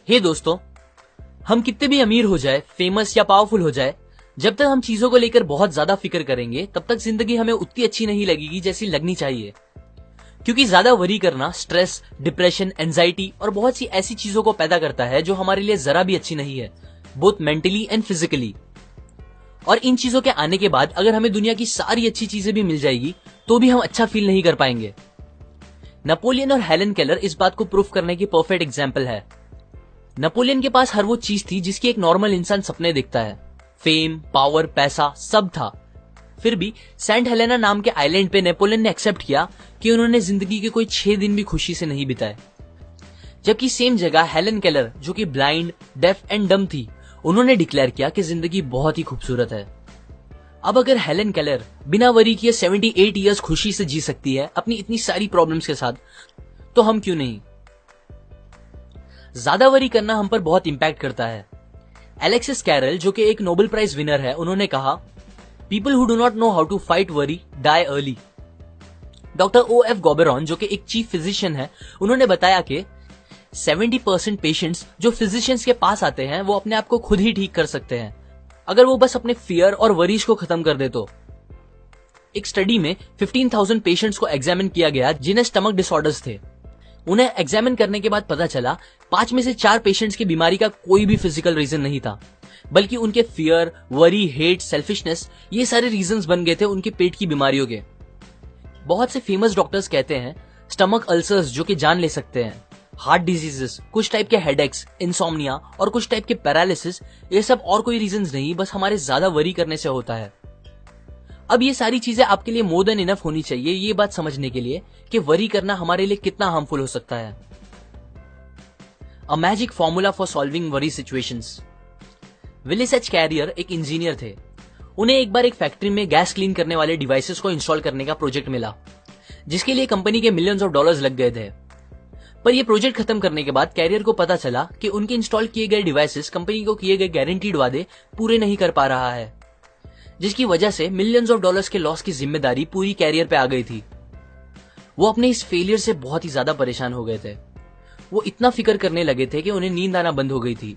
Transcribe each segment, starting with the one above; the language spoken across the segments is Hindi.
हे दोस्तों, हम कितने भी अमीर हो जाए, फेमस या पावरफुल हो जाए, जब तक हम चीजों को लेकर बहुत ज्यादा फिक्र करेंगे तब तक जिंदगी हमें उतनी अच्छी नहीं लगेगी जैसी लगनी चाहिए। क्योंकि ज्यादा वरी करना स्ट्रेस, डिप्रेशन, एंजाइटी और बहुत सी ऐसी चीजों को पैदा करता है जो हमारे लिए जरा भी अच्छी नहीं है, बोथ मेंटली एंड फिजिकली। और इन चीजों के आने के बाद अगर हमें दुनिया की सारी अच्छी चीजें भी मिल जाएगी तो भी हम अच्छा फील नहीं कर पाएंगे। नेपोलियन और हेलन केलर इस बात को प्रूफ करने की परफेक्ट एग्जाम्पल है। नेपोलियन के पास हर वो चीज थी जिसकी एक नॉर्मल इंसान सपने देखता है। फेम, पावर, पैसा सब था। फिर भी सेंट हेलेना नाम के आइलैंड पे नेपोलियन ने एक्सेप्ट किया कि उन्होंने जिंदगी के कोई 6 दिन भी खुशी से नहीं बिताए। जबकि सेम जगह हेलन केलर, जो कि ब्लाइंड, डेफ एंड डम थी, उन्होंने डिक्लेयर किया कि जिंदगी बहुत ही खूबसूरत है। अब अगर हेलन केलर बिना वरी किए 78 इयर्स खुशी से जी सकती है अपनी इतनी सारी प्रॉब्लम्स के साथ, तो हम क्यों नहीं। ज्यादा वरी करना हम पर बहुत इंपैक्ट करता है। एलेक्सिस कैरल, जो कि एक नोबेल प्राइज विनर है, उन्होंने कहा, people who do not know how to fight worry die early. Doctor OF गॉबेरॉन, जो कि एक चीफ फिजिशियन है, उन्होंने बताया कि 70% पेशेंट्स जो फिजिशियंस के पास आते हैं वो अपने आप को खुद ही ठीक कर सकते हैं अगर वो बस अपने फियर और वरीज को खत्म कर दे तो। एक स्टडी में 15,000 पेशेंट्स को एग्जामिन किया गया जिन्हें स्टमक डिसऑर्डर्स थे। उन्हें एग्जामिन करने के बाद पता चला 5 में से 4 पेशेंट्स की बीमारी का कोई भी फिजिकल रीजन नहीं था, बल्कि उनके फियर, वरी, हेट, सेल्फिशनेस, ये सारे रीजंस बन गए थे उनके पेट की बीमारियों के। बहुत से फेमस डॉक्टर्स कहते हैं स्टमक अल्सर्स जो कि जान ले सकते हैं, हार्ट डिजीजेस, कुछ टाइप के हेडेक्स, इंसोम्निया और कुछ टाइप के पैरालिसिस, ये सब और कोई रीजंस नहीं, बस हमारे ज्यादा वरी करने से होता है। अब ये सारी चीजें आपके लिए मोर देन इनफ होनी चाहिए ये बात समझने के लिए कि वरी करना हमारे लिए कितना हार्मफुल हो सकता है। A magic formula for solving worry situations. Willis H Carrier एक इंजीनियर थे। उन्हें एक बार एक फैक्ट्री में गैस क्लीन करने वाले डिवाइसेस को इंस्टॉल करने का प्रोजेक्ट मिला, जिसके लिए कंपनी के मिलियंस ऑफ डॉलर्स लग गए थे। पर यह प्रोजेक्ट खत्म करने के बाद कैरियर को पता चला कि उनके इंस्टॉल किए गए डिवाइसेस कंपनी को किए गए गारंटीड वादे पूरे नहीं कर पा रहा है, जिसकी वजह से मिलियंस ऑफ डॉलर्स के लॉस की जिम्मेदारी पूरी कैरियर पे आ गई थी। वो अपने इस फेलियर से बहुत ही ज्यादा परेशान हो गए थे। वो इतना फिक्र करने लगे थे कि उन्हें नींद आना बंद हो गई थी।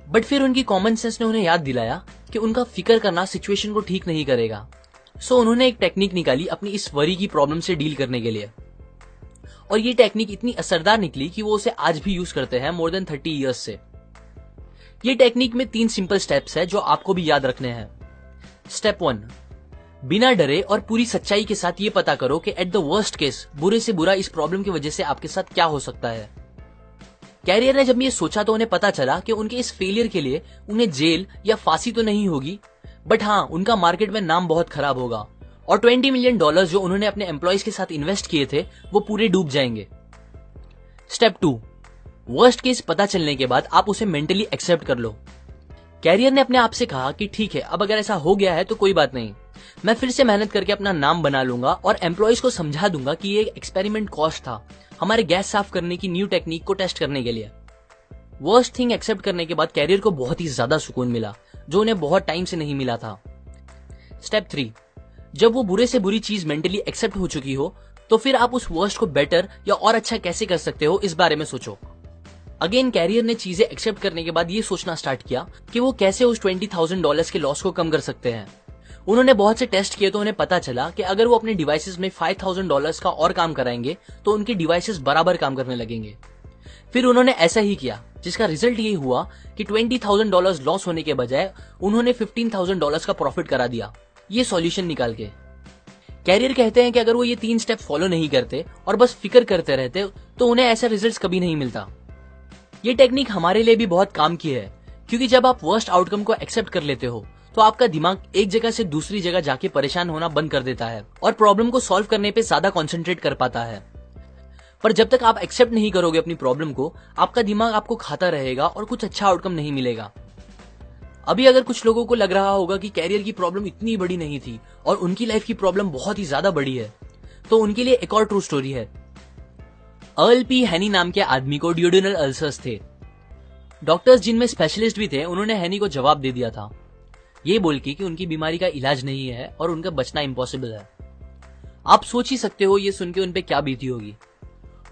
बट फिर उनकी कॉमन सेंस ने उन्हें याद दिलाया कि उनका फिक्र करना सिचुएशन को ठीक नहीं करेगा। सो उन्होंने एक टेक्निक निकाली अपनी इस वरी की प्रॉब्लम से डील करने के लिए, और ये टेक्निक इतनी असरदार निकली कि वो उसे आज भी यूज करते हैं मोर देन 30 इयर्स से। ये टेक्निक में 3 सिंपल स्टेप्स है जो आपको भी याद रखने हैं। स्टेप 1, बिना डरे और पूरी सच्चाई के साथ ये पता करो कि एट द वर्स्ट केस, बुरे से बुरा इस प्रॉब्लम की वजह से आपके साथ क्या हो सकता है। कैरियर ने जब ये सोचा तो उन्हें पता चला कि उनके इस फेलियर के लिए उन्हें जेल या फांसी तो नहीं होगी, बट हाँ, उनका मार्केट में नाम बहुत खराब होगा और $20 मिलियन जो उन्होंने अपने एम्प्लॉयज के साथ इन्वेस्ट किए थे वो पूरे डूब जाएंगे। स्टेप 2, वर्स्ट केस पता चलने के बाद आप उसे मेंटली एक्सेप्ट कर लो। कैरियर ने अपने आप से कहा कि ठीक है, अब अगर ऐसा हो गया है तो कोई बात नहीं, मैं फिर से मेहनत करके अपना नाम बना लूंगा और एम्प्लॉयज को समझा दूंगा कि ये एक एक्सपेरिमेंट कॉस्ट था, हमारे गैस साफ करने की न्यू टेक्निक को टेस्ट करने के लिए। वर्स्ट थिंग एक्सेप्ट करने के बाद कैरियर को बहुत ही ज्यादा सुकून मिला, जो उन्हें बहुत टाइम से नहीं मिला था। स्टेप 3, जब वो बुरे से बुरी चीज मेंटली एक्सेप्ट हो चुकी हो तो फिर आप उस वर्स्ट को बेटर या और अच्छा कैसे कर सकते हो इस बारे में सोचो। अगेन कैरियर ने चीजें एक्सेप्ट करने के बाद ये सोचना स्टार्ट किया कि वो कैसे उस $20,000 के लॉस को कम कर सकते हैं। उन्होंने बहुत से टेस्ट किए तो उन्हें पता चला कि अगर वो अपने डिवाइसेस में $5,000 का और काम कराएंगे तो उनके डिवाइसेस बराबर काम करने लगेंगे। फिर उन्होंने ऐसा ही किया, जिसका रिजल्ट ये हुआ कि $20,000 लॉस होने के बजाय उन्होंने $15,000 का प्रॉफिट करा दिया, ये सॉल्यूशन निकाल के। कैरियर कहते हैं कि अगर वो ये 3 स्टेप फॉलो नहीं करते और बस फिक्र करते रहते तो उन्हें ऐसा रिजल्ट्स कभी नहीं मिलता। ये टेक्निक हमारे लिए भी बहुत काम की है, क्योंकि जब आप वर्स्ट आउटकम को एक्सेप्ट कर लेते हो तो आपका दिमाग एक जगह से दूसरी जगह जाके परेशान होना बंद कर देता है और प्रॉब्लम को सॉल्व करने पे ज्यादा कॉन्सेंट्रेट कर पाता है। पर जब तक आप एक्सेप्ट नहीं करोगे अपनी प्रॉब्लम को, आपका दिमाग आपको खाता रहेगा और कुछ अच्छा आउटकम नहीं मिलेगा। अभी अगर कुछ लोगों को लग रहा होगा कि कैरियर की प्रॉब्लम इतनी बड़ी नहीं थी और उनकी लाइफ की प्रॉब्लम बहुत ही ज्यादा बड़ी है, तो उनके लिए एक और ट्रू स्टोरी है। अर्ल पी हैनी नाम के आदमी को ड्यूडेनल अल्सर्स थे। डॉक्टर्स जिनमें स्पेशलिस्ट भी थे, उन्होंने हैनी को जवाब दे दिया था, ये बोल के कि उनकी बीमारी का इलाज नहीं है और उनका बचना इम्पॉसिबल है। आप सोच ही सकते हो ये सुन के उनपे क्या बीती होगी।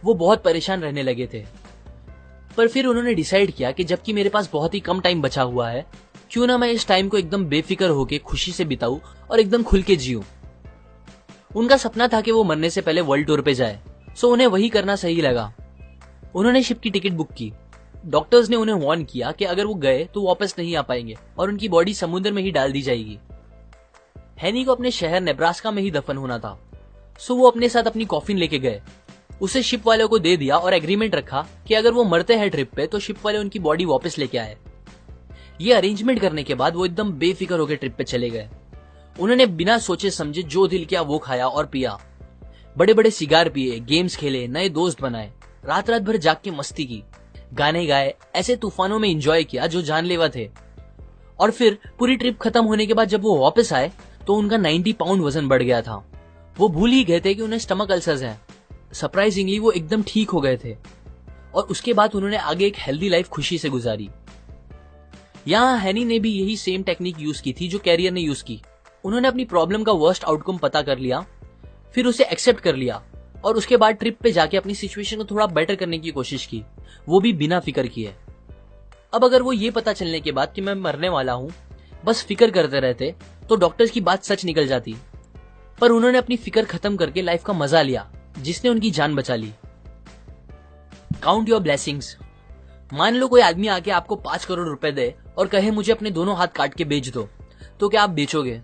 वो बहुत परेशान रहने लगे थे। पर फिर उन्होंने डिसाइड किया कि जबकि मेरे पास बहुत ही कम टाइम बचा हुआ है, क्यों ना मैं इस टाइम को एकदम बेफिक्र होके खुशी से बिताऊं और एकदम खुल के जीऊं। उनका सपना था कि वो मरने से पहले वर्ल्ड टूर पे जाए, सो उन्हें वही करना सही लगा। उन्होंने शिप की टिकट बुक की। डॉक्टर्स ने उन्हें वार्न किया कि अगर वो गए तो वापस नहीं आ पाएंगे और उनकी बॉडी समुद्र में ही डाल दी जाएगी। हैनी को अपने शहर नेब्रास्का में ही दफन होना था, सो वो अपने साथ अपनी कॉफिन लेके गए, उसे शिप वालों को दे दिया और एग्रीमेंट रखा कि अगर वो मरते हैं ट्रिप पे तो शिप वाले उनकी बॉडी वापस लेके आए। ये अरेंजमेंट करने के बाद वो एकदम बेफिक्र होकर ट्रिप पे चले गए। उन्होंने बिना सोचे समझे जो दिल किया वो खाया और पिया, बड़े बड़े सिगार पिए, गेम्स खेले, नए दोस्त बनाए, रात रात भर जाग के मस्ती की, गाने गाए, ऐसे तूफानों में एंजॉय किया जो जानलेवा थे। और फिर पूरी ट्रिप खत्म होने के बाद जब वो वापस आए तो उनका 90 पाउंड वजन बढ़ गया था। वो भूल ही गए थे कि उन्हें स्टमक अल्सर्स हैं। सरप्राइजिंगली वो एकदम ठीक हो गए थे और उसके बाद उन्होंने आगे एक हेल्दी लाइफ खुशी से गुजारी। यहाँ हैनी ने भी यही सेम टेक्निक यूज की थी जो कैरियर ने यूज की। उन्होंने अपनी प्रॉब्लम का वर्स्ट आउटकम पता कर लिया, फिर उसे एक्सेप्ट कर लिया और उसके बाद ट्रिप पे जाके अपनी सिचुएशन को थोड़ा बेटर करने की कोशिश की, वो भी बिना फिक्र किए। अब अगर वो ये पता चलने के बाद कि मैं मरने वाला हूं बस फिक्र करते रहते तो डॉक्टर्स की बात सच निकल जाती, पर उन्होंने अपनी फिक्र खत्म करके लाइफ का मजा लिया जिसने उनकी जान बचा ली। Count your blessings. मान लो कोई आदमी आके आपको 5 करोड़ रुपए दे और कहे मुझे अपने दोनों हाथ काट के बेच दो, तो क्या आप बेचोगे?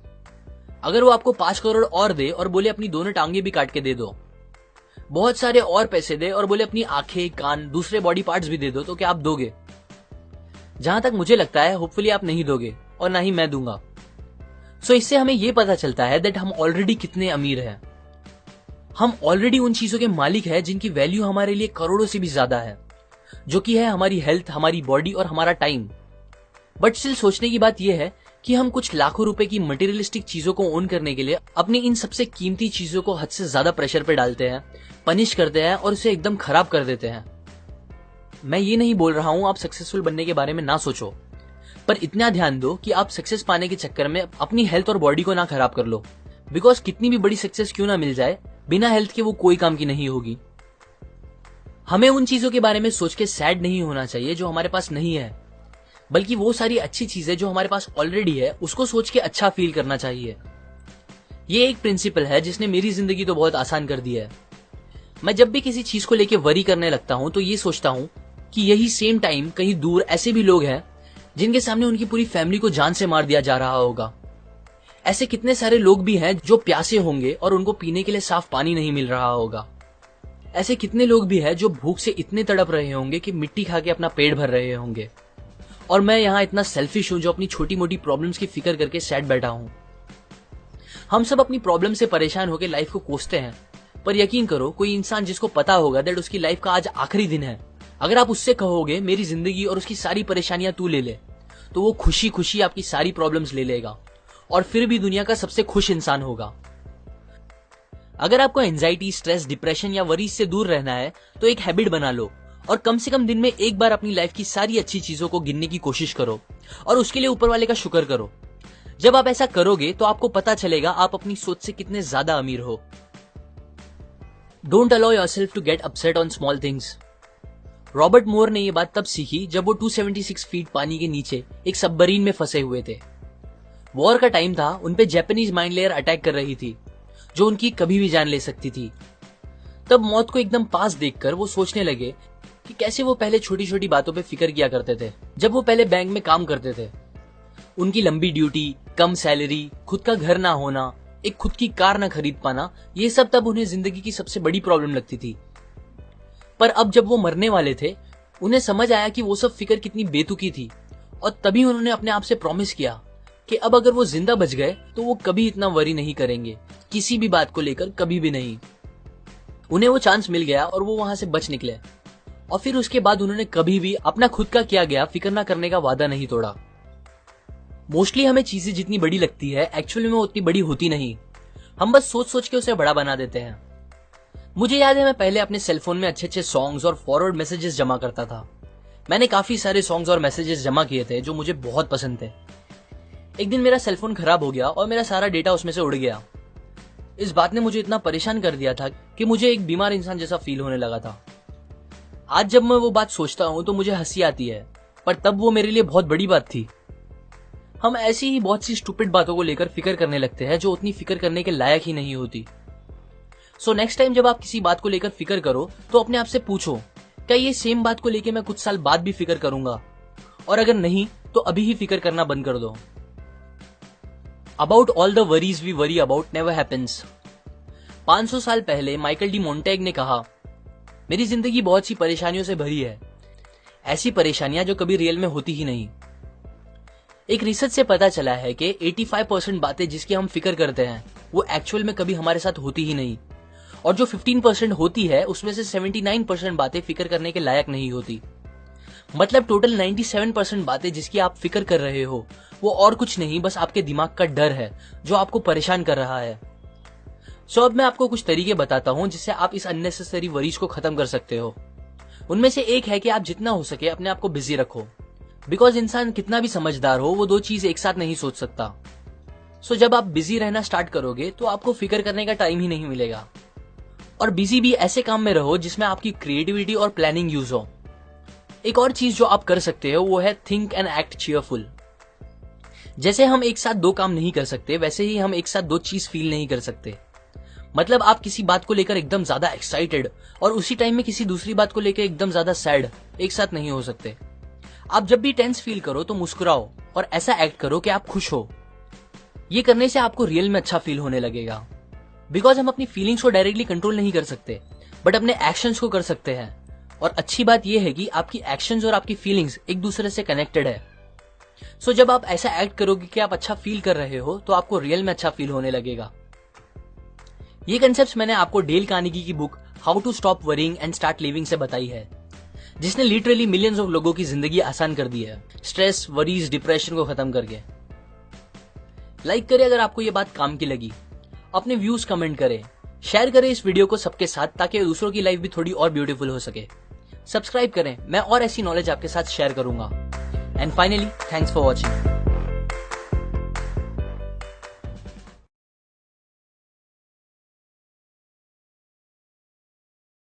अगर वो आपको 5 करोड़ और दे और बोले अपनी दोनों टांगे भी काट के दे दो, बहुत सारे और पैसे दे और बोले अपनी आंखें, कान, दूसरे बॉडी पार्ट्स भी दे दो, तो क्या आप दोगे? जहां तक मुझे लगता है होपफुली आप नहीं दोगे और ना ही मैं दूंगा। सो इससे हमें यह पता चलता है दैट हम ऑलरेडी कितने अमीर हैं। हम ऑलरेडी उन चीजों के मालिक हैं जिनकी वैल्यू हमारे लिए करोड़ों से भी ज्यादा है, जो कि है हमारी हेल्थ, हमारी बॉडी और हमारा टाइम। बट स्टिल सोचने की बात यह है कि हम कुछ लाखों रुपए की मटेरियलिस्टिक चीजों को ओन करने के लिए अपनी इन सबसे कीमती चीजों को हद से ज्यादा प्रेशर पे डालते हैं, पनिश करते हैं और उसे एकदम खराब कर देते हैं। मैं ये नहीं बोल रहा हूं आप सक्सेसफुल बनने के बारे में ना सोचो, पर इतना ध्यान दो कि आप सक्सेस पाने के चक्कर में अपनी हेल्थ और बॉडी को ना खराब कर लो, बिकॉज कितनी भी बड़ी सक्सेस क्यों ना मिल जाए, बिना हेल्थ के वो कोई काम की नहीं होगी। हमें उन चीजों के बारे में सोच के सैड नहीं होना चाहिए जो हमारे पास नहीं है, बल्कि वो सारी अच्छी चीजें जो हमारे पास ऑलरेडी है उसको सोच के अच्छा फील करना चाहिए। ये एक प्रिंसिपल है जिसने मेरी जिंदगी तो बहुत आसान कर दी है। मैं जब भी किसी चीज को लेके वरी करने लगता हूं तो ये सोचता हूं कि यही सेम टाइम कहीं दूर ऐसे भी लोग हैं जिनके सामने उनकी पूरी फैमिली को जान से मार दिया जा रहा होगा। ऐसे कितने सारे लोग भी हैं जो प्यासे होंगे और उनको पीने के लिए साफ पानी नहीं मिल रहा होगा। ऐसे कितने लोग भी हैं जो भूख से इतने तड़प रहे होंगे कि मिट्टी खा के अपना पेट भर रहे होंगे। और मैं यहाँ इतना सेल्फिश हूं जो अपनी छोटी मोटी प्रॉब्लम्स की फिक्र करके सैड बैठा हूं। हम सब अपनी प्रॉब्लम से परेशान होकर लाइफ को कोसते हैं, पर यकीन करो कोई इंसान जिसको पता होगा दैट उसकी लाइफ का आज आखिरी दिन है, अगर आप उससे कहोगे मेरी जिंदगी और उसकी सारी परेशानियां तू ले ले, तो वो खुशी खुशी आपकी सारी प्रॉब्लम्स ले लेगा और फिर भी दुनिया का सबसे खुश इंसान होगा। अगर आपको एंजाइटी, स्ट्रेस, डिप्रेशन या वरीज से दूर रहना है तो एक हैबिट बना लो और कम से कम दिन में एक बार अपनी लाइफ की सारी अच्छी चीजों को गिनने की कोशिश करो और उसके लिए ऊपर वाले का शुक्र करो। जब आप ऐसा करोगे तो आपको पता चलेगा आप अपनी सोच से कितने ज्यादा अमीर हो। Don't allow yourself to get upset on small things. Robert More ने यह बात तब सीखी जब वो 276 फीट पानी के नीचे एक सबमरीन में फंसे हुए थे। वॉर का टाइम था, उनपे जापानीज माइन लेयर अटैक कर रही थी जो उनकी कभी भी जान ले सकती थी। तब मौत को एकदम पास देखकर वो सोचने लगे कि कैसे वो पहले छोटी छोटी बातों पे फिक्र किया करते थे जब वो पहले बैंक में काम करते थे। उनकी लंबी ड्यूटी, कम सैलरी, खुद का घर ना होना, एक खुद की कार ना खरीद पाना, ये सब तब उन्हें जिंदगी की सबसे बड़ी प्रॉब्लम लगती थी। पर अब जब वो मरने वाले थे उन्हें समझ आया कि वो सब फिक्र कितनी बेतुकी थी और तभी उन्होंने अपने आप से प्रॉमिस किया कि अब अगर वो जिंदा बच गए तो वो कभी इतना वरी नहीं करेंगे, किसी भी बात को लेकर कभी भी नहीं। उन्हें वो चांस मिल गया और वो वहां से बच निकले और फिर उसके बाद उन्होंने कभी भी अपना खुद का किया गया फिक्र ना करने का वादा नहीं तोड़ा। मोस्टली हमें चीजें जितनी बड़ी लगती है एक्चुअली में उतनी बड़ी होती नहीं, हम बस सोच सोच के उसे बड़ा बना देते हैं। मुझे याद है मैं पहले अपने सेलफोन में अच्छे अच्छे सॉन्ग्स और फॉरवर्ड मैसेजेस जमा करता था। मैंने काफी सारे सॉन्ग्स और मैसेजेस जमा किए थे जो मुझे बहुत पसंद थे। एक दिन मेरा सेलफोन खराब हो गया और मेरा सारा डेटा उसमें से उड़ गया। इस बात ने मुझे इतना परेशान कर दिया था कि मुझे एक बीमार इंसान जैसा फील होने लगा था। आज जब मैं वो बात सोचता हूं तो मुझे हंसी आती है, पर तब वो मेरे लिए बहुत बड़ी बात थी। हम ऐसी ही बहुत सी स्टूपिड बातों को लेकर फिक्र करने लगते हैं जो उतनी फिक्र करने के लायक ही नहीं होती। सो नेक्स्ट टाइम जब आप किसी बात को लेकर फिक्र करो तो अपने आप से पूछो, क्या ये सेम बात को लेकर मैं कुछ साल बाद भी फिक्र करूंगा? और अगर नहीं तो अभी ही फिक्र करना बंद कर दो। About all the worries we worry about never happens. 500 साल पहले माइकल डी मोंटेग ने कहा, मेरी जिंदगी बहुत सी परेशानियों से भरी है, ऐसी परेशानियां जो कभी रियल में होती ही नहीं। एक रिसर्च से पता चला है कि 85% बातें जिसकी हम फिक्र करते हैं वो एक्चुअल में कभी हमारे साथ होती ही नहीं, और जो 15% होती है उसमें से 79% बातें फिक्र करने के लायक नहीं होती। मतलब टोटल 97% बातें जिसकी आप फिक्र कर रहे हो वो और कुछ नहीं, बस आपके दिमाग का डर है जो आपको परेशान कर रहा है। सो अब मैं आपको कुछ तरीके बताता हूं जिससे आप इस अननेसेसरी वरीज को खत्म कर सकते हो। उनमें से एक है कि आप जितना हो सके अपने आप को बिजी रखो, बिकॉज इंसान कितना भी समझदार हो वो दो चीज एक साथ नहीं सोच सकता। सो जब आप बिजी रहना स्टार्ट करोगे तो आपको फिक्र करने का टाइम ही नहीं मिलेगा। और बिजी भी ऐसे काम में रहो जिसमें आपकी क्रिएटिविटी और प्लानिंग यूज हो। एक और चीज जो आप कर सकते हो वो है थिंक एंड एक्ट चीयरफुल। जैसे हम एक साथ दो काम नहीं कर सकते वैसे ही हम एक साथ दो चीज फील नहीं कर सकते। मतलब आप किसी बात को लेकर एकदम ज्यादा एक्साइटेड और उसी टाइम में किसी दूसरी बात को लेकर एकदम ज्यादा सैड एक साथ नहीं हो सकते। आप जब भी टेंस फील करो तो मुस्कुराओ और ऐसा एक्ट करो कि आप खुश हो। ये करने से आपको रियल में अच्छा फील होने लगेगा। बिकॉज हम अपनी फीलिंग्स को डायरेक्टली कंट्रोल नहीं कर सकते बट अपने एक्शंस को कर सकते हैं। और अच्छी बात यह है कि आपकी एक्शंस और आपकी फीलिंग्स एक दूसरे से कनेक्टेड है। सो जब आप ऐसा एक्ट करोगे कि आप अच्छा फील कर रहे हो तो आपको रियल में अच्छा फील होने लगेगा। ये कंसेप्ट मैंने आपको डेल कार्नेगी की book how to stop worrying and start living से बताई है, जिसने लिटरली मिलियंस ऑफ लोगों की जिंदगी आसान कर दी है, स्ट्रेस, वरीज, डिप्रेशन को खत्म करके। लाइक करें अगर आपको ये बात काम की लगी, अपने व्यूज कमेंट करें, शेयर करें इस वीडियो को सबके साथ ताकि दूसरों की लाइफ भी थोड़ी और ब्यूटीफुल हो सके। सब्सक्राइब करें, मैं और ऐसी नॉलेज आपके साथ शेयर करूंगा। And finally, thanks for watching.